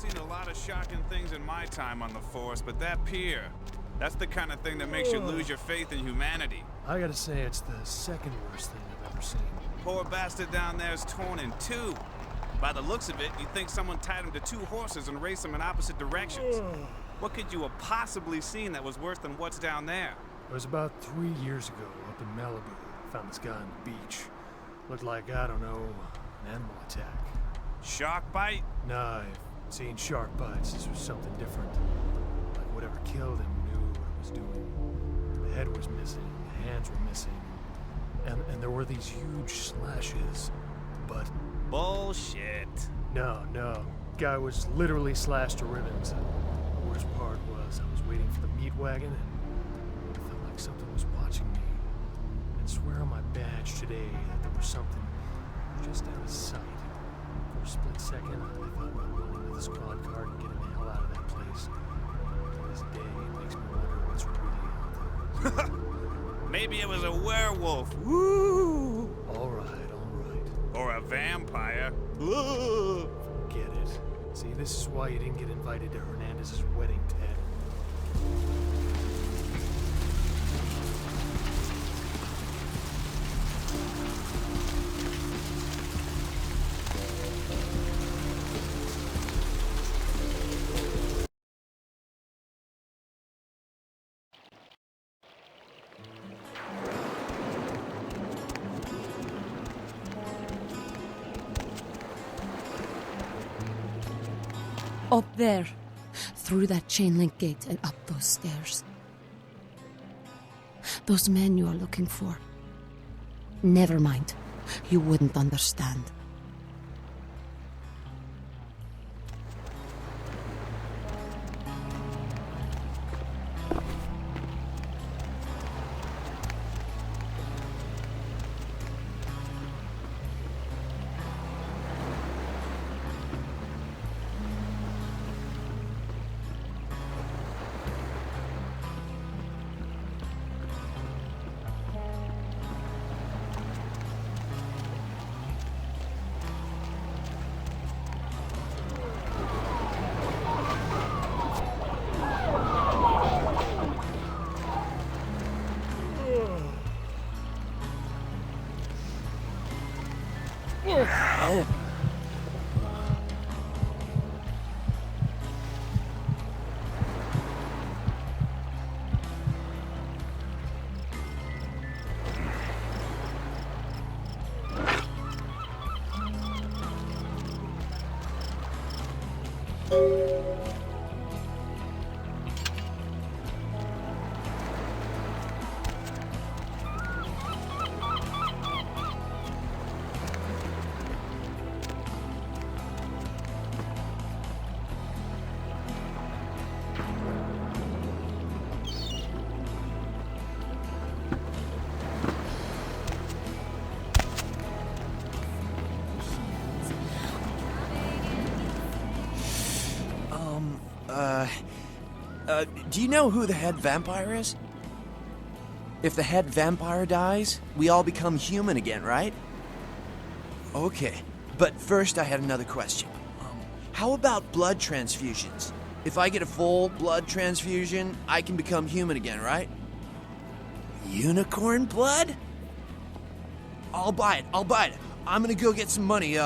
seen a lot of shocking things in my time on the force, but that pier, that's the kind of thing that makes you lose your faith in humanity. I gotta say, it's the second worst thing I've ever seen. Poor bastard down there is torn in two. By the looks of it, you'd think someone tied him to two horses and raced them in opposite directions. What could you have possibly seen that was worse than what's down there? It was about 3 years ago up in Malibu. I found this guy on the beach. Looked like, I don't know, an animal attack. Shark bite? Nah, I've seen shark bites. This was something different. Like whatever killed him knew what it was doing. The head was missing, the hands were missing, and there were these huge slashes, but... Bullshit. No. Guy was literally slashed to ribbons. The worst part was I was waiting for the meat wagon, and it felt like something was watching me. I'd swear on my badge today that there was something just out of sight. For a split second, I thought about rolling into the squad car and getting the hell out of that place. To this day, it makes me wonder what's really out there. Maybe it was a werewolf. Woo! All right. Or a vampire. Forget it. See, this is why you didn't get invited to Hernandez's wedding, Ted. Up there, through that chain link gate and up those stairs. Those men you are looking for. Never mind, you wouldn't understand. Do you know who the head vampire is? If the head vampire dies, we all become human again, right? Okay, but first I had another question. How about blood transfusions? If I get a full blood transfusion, I can become human again, right? Unicorn blood? I'll buy it. I'm gonna go get some money.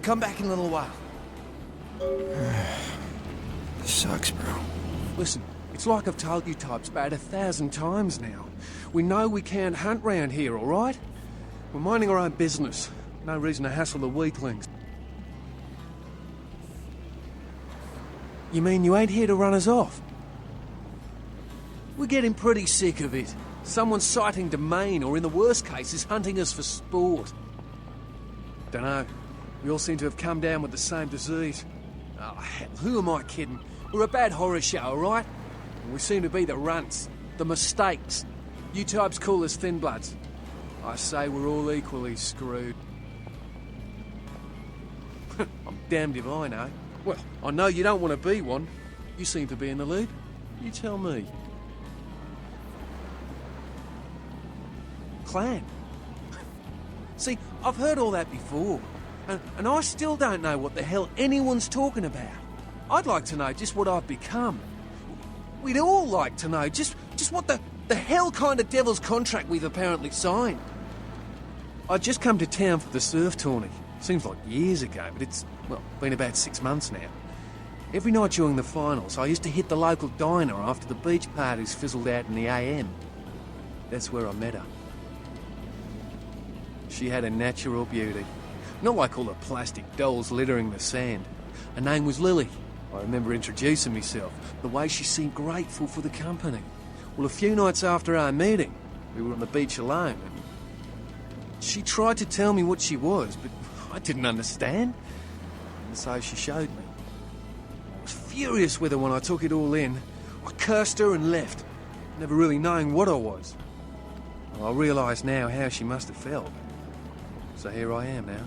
Come back in a little while. This sucks, bro. Listen, it's like I've told you types about 1,000 times now. We know we can't hunt round here, all right? We're minding our own business. No reason to hassle the weaklings. You mean you ain't here to run us off? We're getting pretty sick of it. Someone's sighting domain, or in the worst cases, hunting us for sport. Dunno. We all seem to have come down with the same disease. Oh, hell, who am I kidding? We're a bad horror show, all right? And we seem to be the runts, the mistakes. You types call us thin bloods. I say we're all equally screwed. I'm damned if I know. Well, I know you don't want to be one. You seem to be in the lead. You tell me. Clan. See, I've heard all that before. And I still don't know what the hell anyone's talking about. I'd like to know just what I've become. We'd all like to know just what the hell kind of devil's contract we've apparently signed. I'd just come to town for the surf tourney. Seems like years ago, but it's, well, been about 6 months now. Every night during the finals, I used to hit the local diner after the beach parties fizzled out in the AM. That's where I met her. She had a natural beauty. Not like all the plastic dolls littering the sand. Her name was Lily. I remember introducing myself, the way she seemed grateful for the company. Well, a few nights after our meeting, we were on the beach alone, and she tried to tell me what she was, but I didn't understand. And so she showed me. I was furious with her when I took it all in. I cursed her and left, never really knowing what I was. Well, I realise now how she must have felt. So here I am now,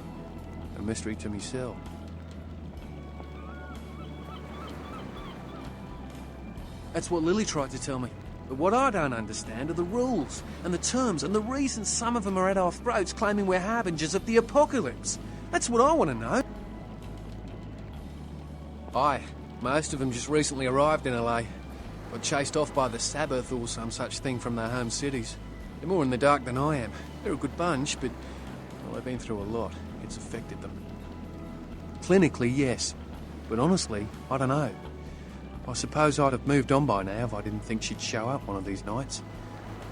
a mystery to myself. That's what Lily tried to tell me. But what I don't understand are the rules and the terms and the reasons some of them are at our throats claiming we're harbingers of the apocalypse. That's what I want to know. Aye, most of them just recently arrived in LA. Got chased off by the Sabbath or some such thing from their home cities. They're more in the dark than I am. They're a good bunch, but well, they've been through a lot. It's affected them. Clinically, yes. But honestly, I don't know. I suppose I'd have moved on by now if I didn't think she'd show up one of these nights.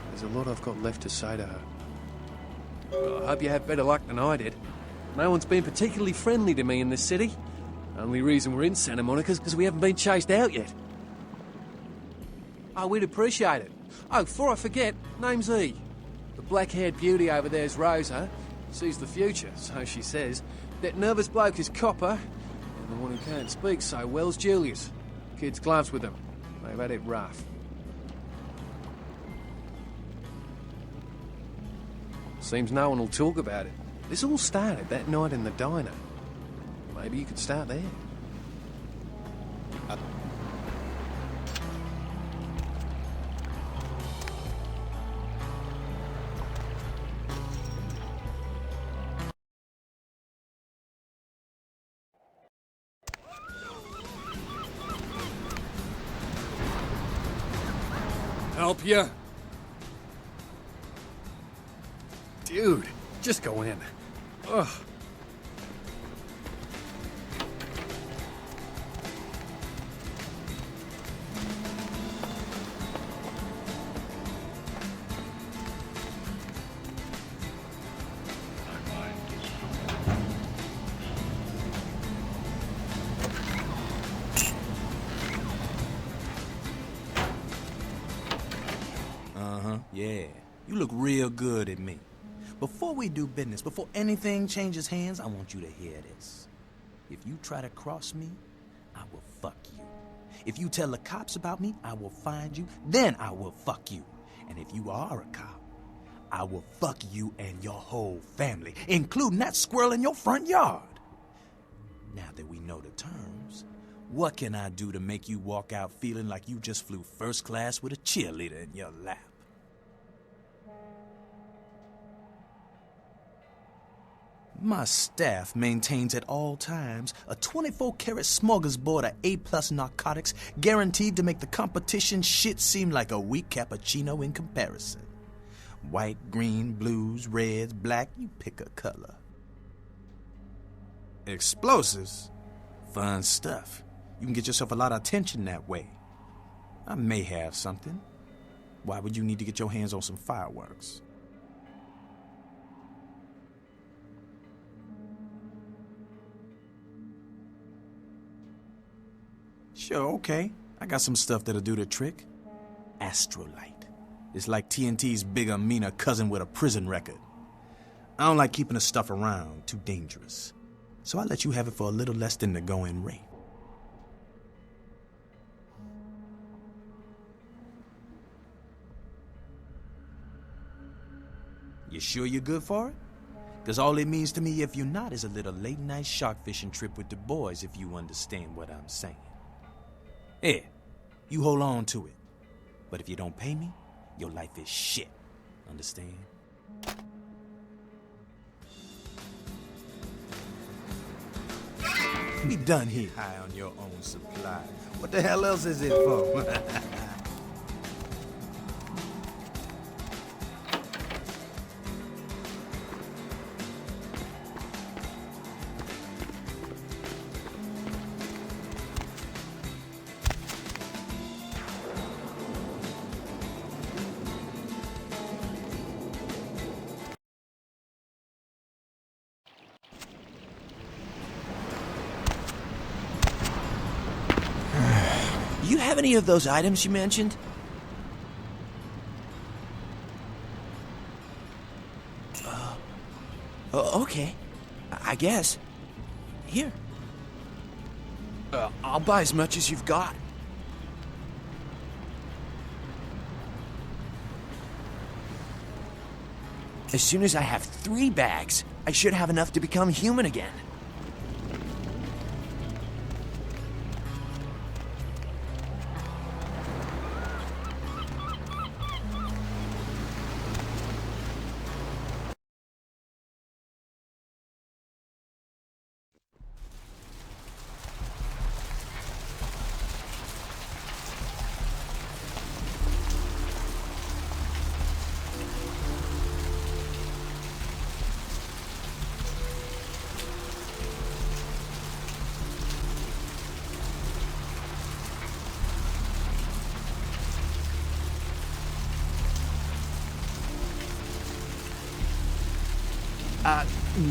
There's a lot I've got left to say to her. Well, I hope you have better luck than I did. No one's been particularly friendly to me in this city. Only reason we're in Santa Monica is because we haven't been chased out yet. Oh, we'd appreciate it. Oh, before I forget, name's E. The black-haired beauty over there's Rosa. Sees the future, so she says. That nervous bloke is Copper. And the one who can't speak so well's Julius. Kids' gloves with them. They've had it rough. Seems no one will talk about it. This all started that night in the diner. Maybe you could start there. Help you? Dude, just go in. Ugh. Yeah, you look real good at me. Before we do business, before anything changes hands, I want you to hear this. If you try to cross me, I will fuck you. If you tell the cops about me, I will find you, then I will fuck you. And if you are a cop, I will fuck you and your whole family, including that squirrel in your front yard. Now that we know the terms, what can I do to make you walk out feeling like you just flew first class with a cheerleader in your lap? My staff maintains at all times a 24-karat smorgasbord of A+ narcotics guaranteed to make the competition shit seem like a weak cappuccino in comparison. White, green, blues, reds, black, you pick a color. Explosives? Fun stuff. You can get yourself a lot of attention that way. I may have something. Why would you need to get your hands on some fireworks? Sure, okay. I got some stuff that'll do the trick. Astrolight. It's like TNT's bigger, meaner cousin with a prison record. I don't like keeping the stuff around. Too dangerous. So I let you have it for a little less than the going rate. You sure you're good for it? Because all it means to me if you're not is a little late-night shark fishing trip with the boys, if you understand what I'm saying. Yeah, you hold on to it. But if you don't pay me, your life is shit. Understand? Be done here. High on your own supply. What the hell else is it for? Do you have any of those items you mentioned? Okay. I guess. Here. I'll buy as much as you've got. As soon as I have 3 bags, I should have enough to become human again.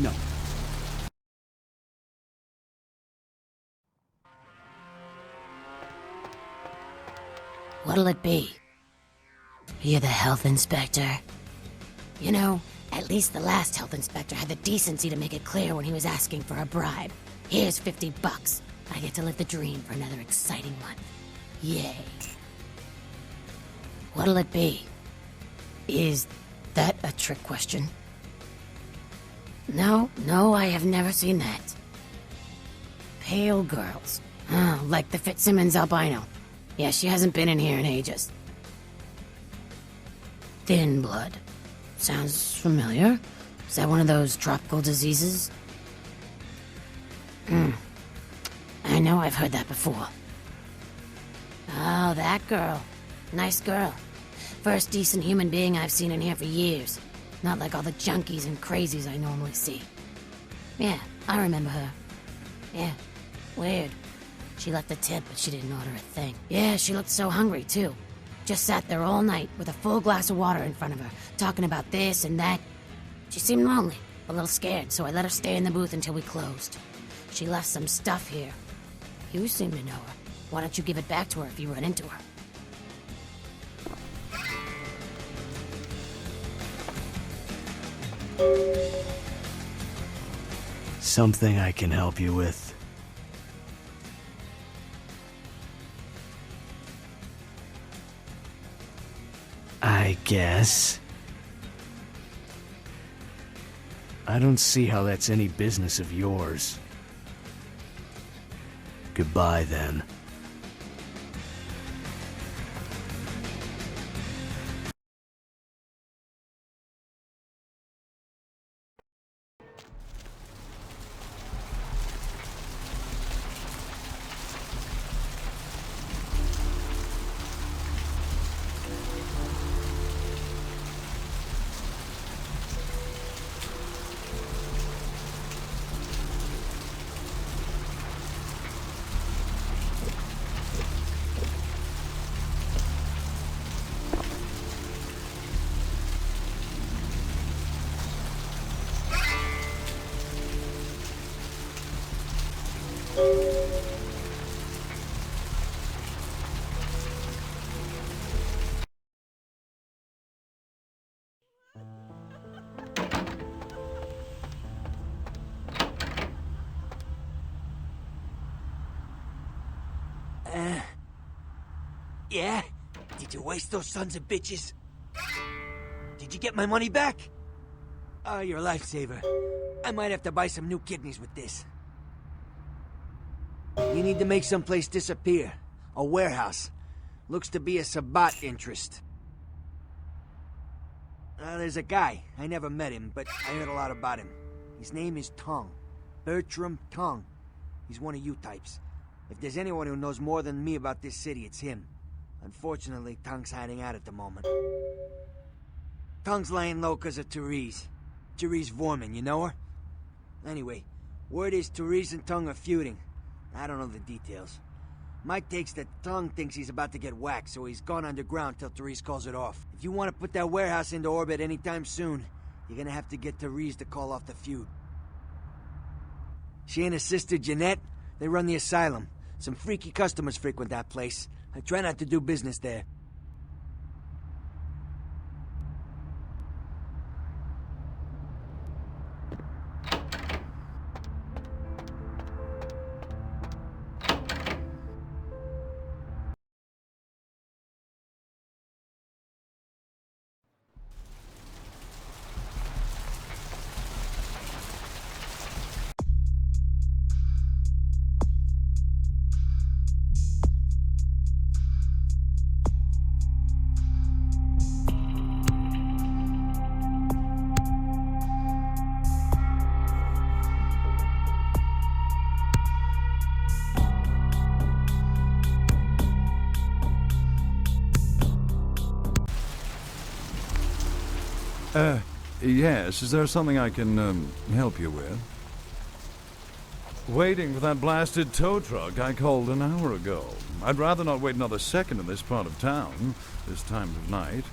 No. What'll it be? You're the health inspector. You know, at least the last health inspector had the decency to make it clear when he was asking for a bribe. Here's $50. I get to live the dream for another exciting month. Yay. What'll it be? Is that a trick question? No, I have never seen that. Pale girls. Oh, like the Fitzsimmons albino. Yeah, she hasn't been in here in ages. Thin blood. Sounds familiar. Is that one of those tropical diseases? I know I've heard that before. Oh, that girl. Nice girl. First decent human being I've seen in here for years. Not like all the junkies and crazies I normally see. Yeah, I remember her. Yeah, weird. She left a tip, but she didn't order a thing. Yeah, she looked so hungry, too. Just sat there all night with a full glass of water in front of her, talking about this and that. She seemed lonely, a little scared, so I let her stay in the booth until we closed. She left some stuff here. You seem to know her. Why don't you give it back to her if you run into her? Something I can help you with. I guess. I don't see how that's any business of yours. Goodbye, then. Yeah? Did you waste those sons of bitches? Did you get my money back? Oh, you're a lifesaver. I might have to buy some new kidneys with this. You need to make someplace disappear. A warehouse. Looks to be a Sabbat interest. There's a guy. I never met him, but I heard a lot about him. His name is Tong. Bertram Tong. He's one of you types. If there's anyone who knows more than me about this city, it's him. Unfortunately, Tung's hiding out at the moment. Tung's laying low because of Therese. Therese Vorman, you know her? Anyway, word is Therese and Tung are feuding. I don't know the details. Mike takes that Tung thinks he's about to get whacked, so he's gone underground till Therese calls it off. If you want to put that warehouse into orbit anytime soon, you're gonna have to get Therese to call off the feud. She and her sister Jeanette, they run the asylum. Some freaky customers frequent that place. I try not to do business there. Yes, is there something I can, help you with? Waiting for that blasted tow truck I called an hour ago. I'd rather not wait another second in this part of town, this time of night.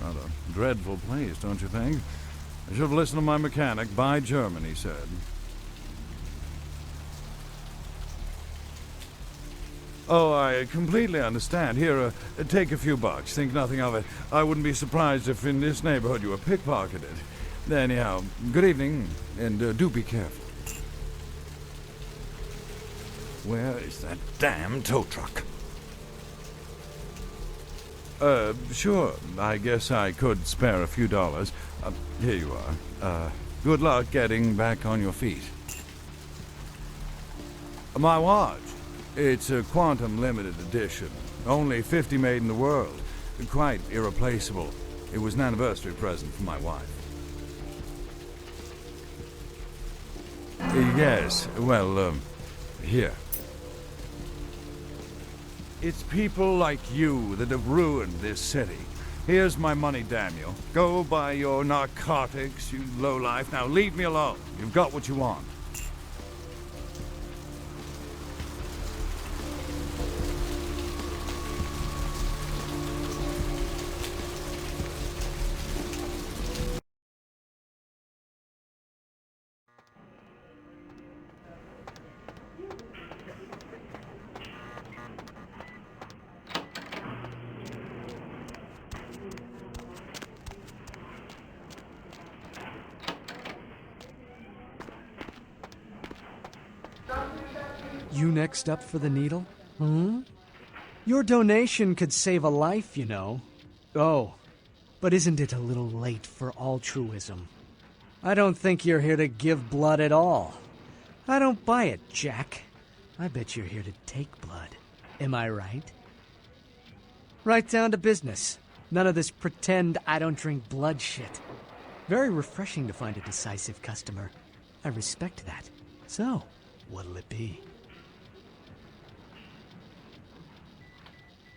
Rather dreadful place, don't you think? I should have listened to my mechanic. Buy German, he said. Oh, I completely understand. Here, take a few bucks. Think nothing of it. I wouldn't be surprised if in this neighborhood you were pickpocketed. Anyhow, good evening, and do be careful. Where is that damn tow truck? Sure. I guess I could spare a few dollars. Here you are. Good luck getting back on your feet. My watch. It's a quantum limited edition. Only 50 made in the world. Quite irreplaceable. It was an anniversary present for my wife. Yes, well, here. It's people like you that have ruined this city. Here's my money, damn you. Go buy your narcotics, you lowlife. Now leave me alone. You've got what you want. You next up for the needle? Your donation could save a life, you know. Oh, but isn't it a little late for altruism? I don't think you're here to give blood at all. I don't buy it, Jack. I bet you're here to take blood. Am I right? Right down to business. None of this pretend I don't drink blood shit. Very refreshing to find a decisive customer. I respect that. So, what'll it be?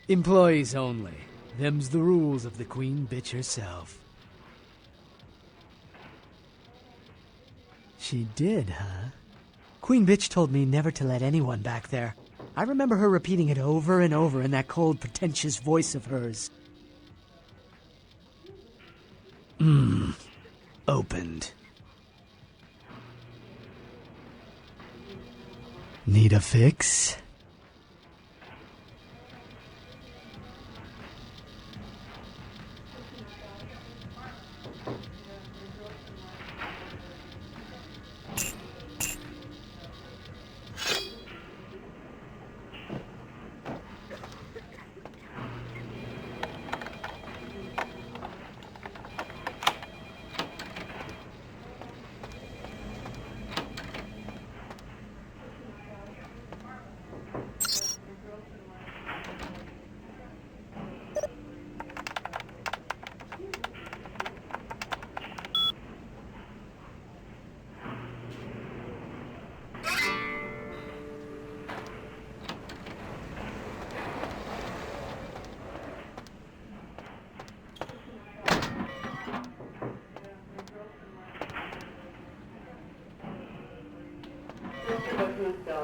Employees only. Them's the rules of the Queen Bitch herself. She did, huh? Queen Bitch told me never to let anyone back there. I remember her repeating it over and over in that cold, pretentious voice of hers. Opened. Need a fix?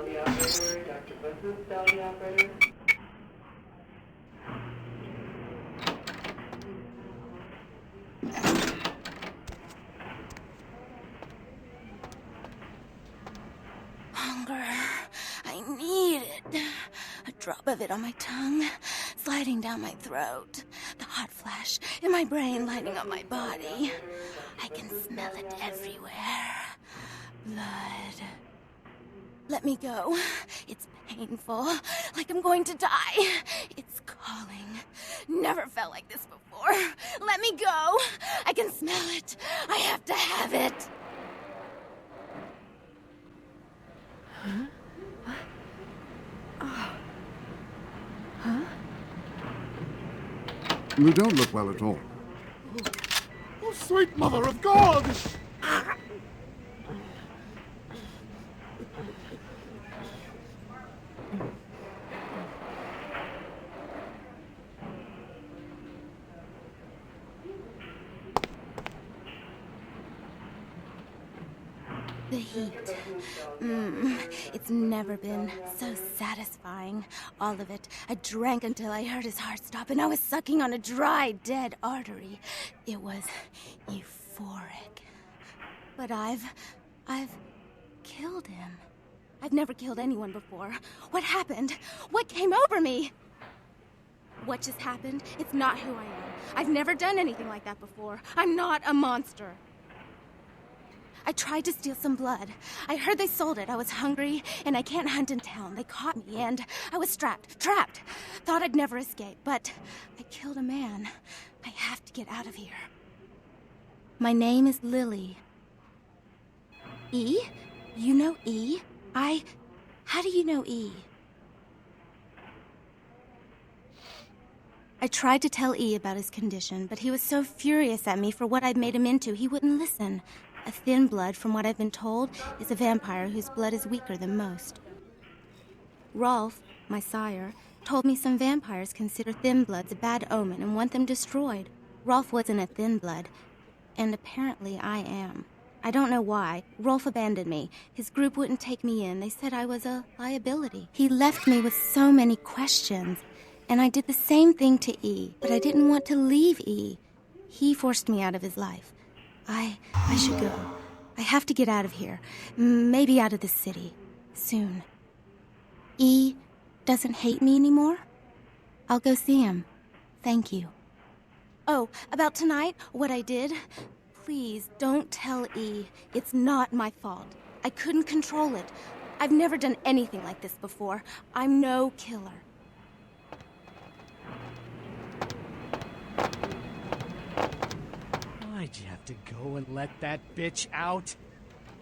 the operator. Dr. Business, tell the operator. Hunger. I need it. A drop of it on my tongue, sliding down my throat. The hot flash in my brain lighting up my body. I can smell it everywhere. Blood. Let me go. It's painful, like I'm going to die. It's calling. Never felt like this before. Let me go. I can smell it. I have to have it. Huh? What? Oh. Huh? You don't look well at all. Oh, sweet mother of God! The heat. It's never been so satisfying. All of it. I drank until I heard his heart stop, and I was sucking on a dry, dead artery. It was euphoric. But I've killed him. I've never killed anyone before. What happened? What came over me? What just happened? It's not who I am. I've never done anything like that before. I'm not a monster. I tried to steal some blood. I heard they sold it. I was hungry, and I can't hunt in town. They caught me, and I was trapped. Thought I'd never escape, but I killed a man. I have to get out of here. My name is Lily. E? You know E? How do you know E? I tried to tell E about his condition, but he was so furious at me for what I'd made him into, he wouldn't listen. A thin blood, from what I've been told, is a vampire whose blood is weaker than most. Rolf, my sire, told me some vampires consider thin bloods a bad omen and want them destroyed. Rolf wasn't a thin blood, and apparently I am. I don't know why. Rolf abandoned me. His group wouldn't take me in. They said I was a liability. He left me with so many questions, and I did the same thing to E, but I didn't want to leave E. He forced me out of his life. I should go. I have to get out of here. Maybe out of the city. Soon. E doesn't hate me anymore? I'll go see him. Thank you. Oh, about tonight, what I did? Please, don't tell E. It's not my fault. I couldn't control it. I've never done anything like this before. I'm no killer. Why'd you have to go and let that bitch out?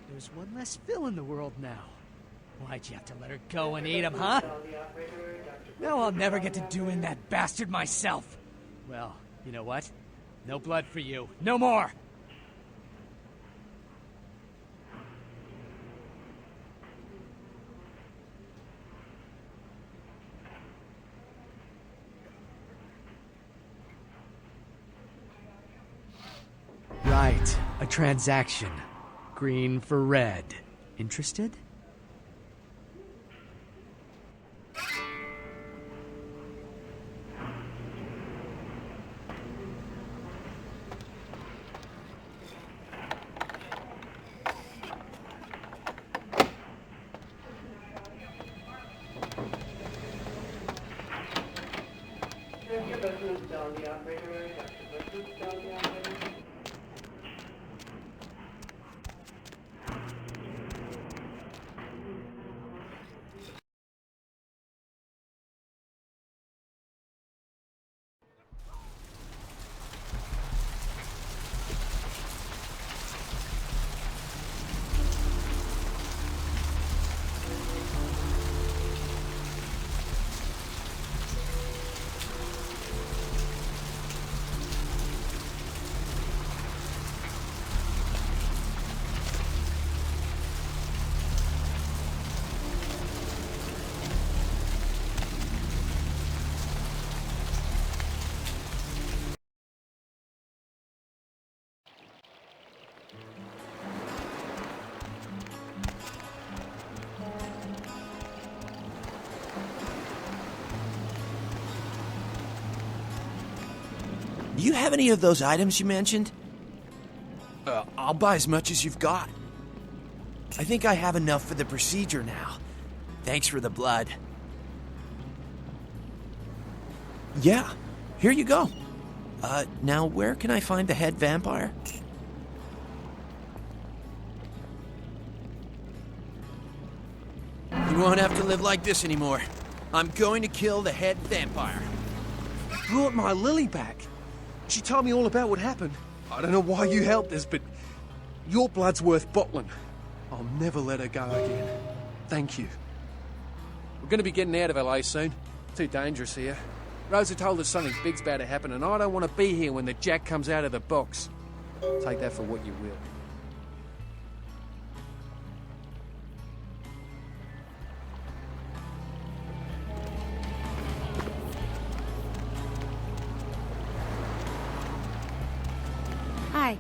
There's one less Phil in the world now. Why'd you have to let her go and eat him, huh? Now I'll never get to doing that bastard myself. Well, you know what? No blood for you. No more! Right, a transaction. Green for red. Interested? Do you have any of those items you mentioned? I'll buy as much as you've got. I think I have enough for the procedure now. Thanks for the blood. Yeah, here you go. Now where can I find the head vampire? You won't have to live like this anymore. I'm going to kill the head vampire. Brought my Lily back. She told me all about what happened. I don't know why you helped us, but your blood's worth bottling. I'll never let her go again. Thank you. We're going to be getting out of LA soon. Too dangerous here. Rosa told us something big's about to happen, and I don't want to be here when the jack comes out of the box. Take that for what you will. Hi.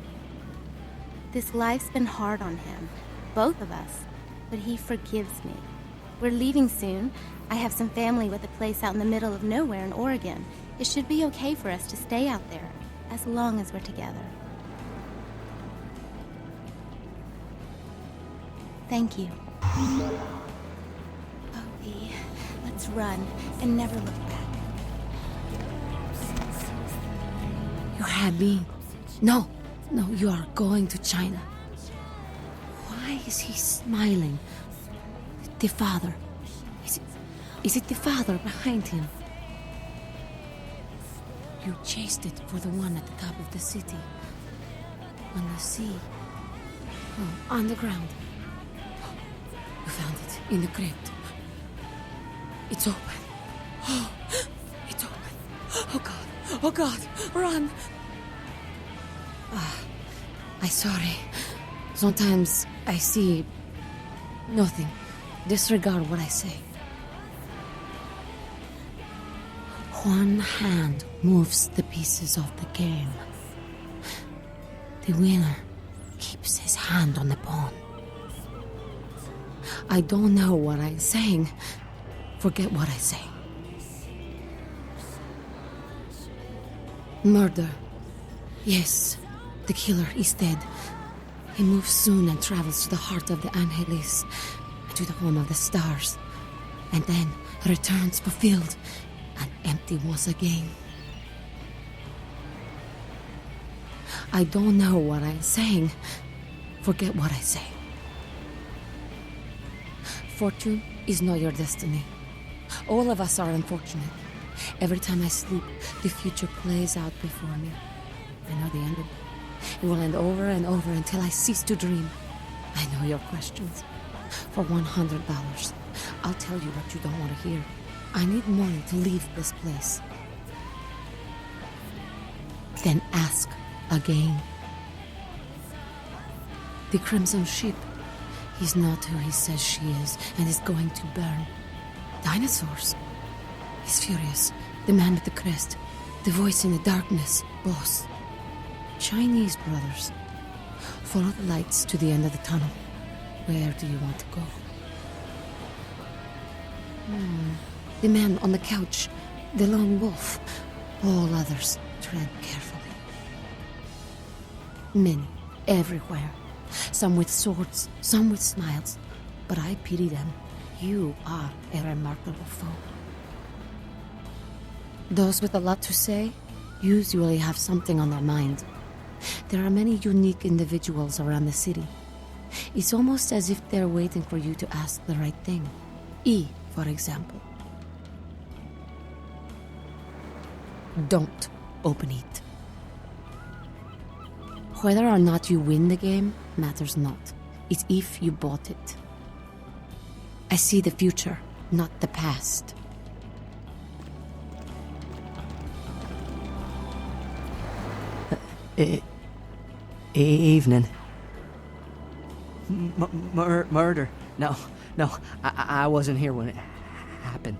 This life's been hard on him, both of us, but he forgives me. We're leaving soon. I have some family with a place out in the middle of nowhere in Oregon. It should be okay for us to stay out there, as long as we're together. Thank you. Oh, E, let's run and never look back. You had me. No, you are going to China. Why is he smiling? The father. Is it the father behind him? You chased it for the one at the top of the city. On the sea. Oh, on the ground. You found it in the crypt. It's open. Oh, it's open. Oh God, run! I'm sorry. Sometimes I see nothing. Disregard what I say. One hand moves the pieces of the game. The winner keeps his hand on the pawn. I don't know what I'm saying. Forget what I say. Murder. Yes, the killer is dead. He moves soon and travels to the heart of the Angeles, to the home of the stars, and then returns fulfilled and empty once again. I don't know what I'm saying. Forget what I say. Fortune is not your destiny. All of us are unfortunate. Every time I sleep, the future plays out before me. I know the end of it. It will end over and over until I cease to dream. I know your questions. For $100, I'll tell you what you don't want to hear. I need money to leave this place. Then ask again. The Crimson Ship. He's not who he says she is, and is going to burn. Dinosaurs. He's furious. The man with the crest. The voice in the darkness. Boss. Chinese brothers. Follow the lights to the end of the tunnel. Where do you want to go? The man on the couch. The lone wolf. All others tread carefully. Many, everywhere. Some with swords, some with smiles. But I pity them. You are a remarkable foe. Those with a lot to say usually have something on their mind. There are many unique individuals around the city. It's almost as if they're waiting for you to ask the right thing. E, for example. Don't open it. Whether or not you win the game matters not. It's if you bought it. I see the future, not the past. Evening. Murder. No, I wasn't here when it happened.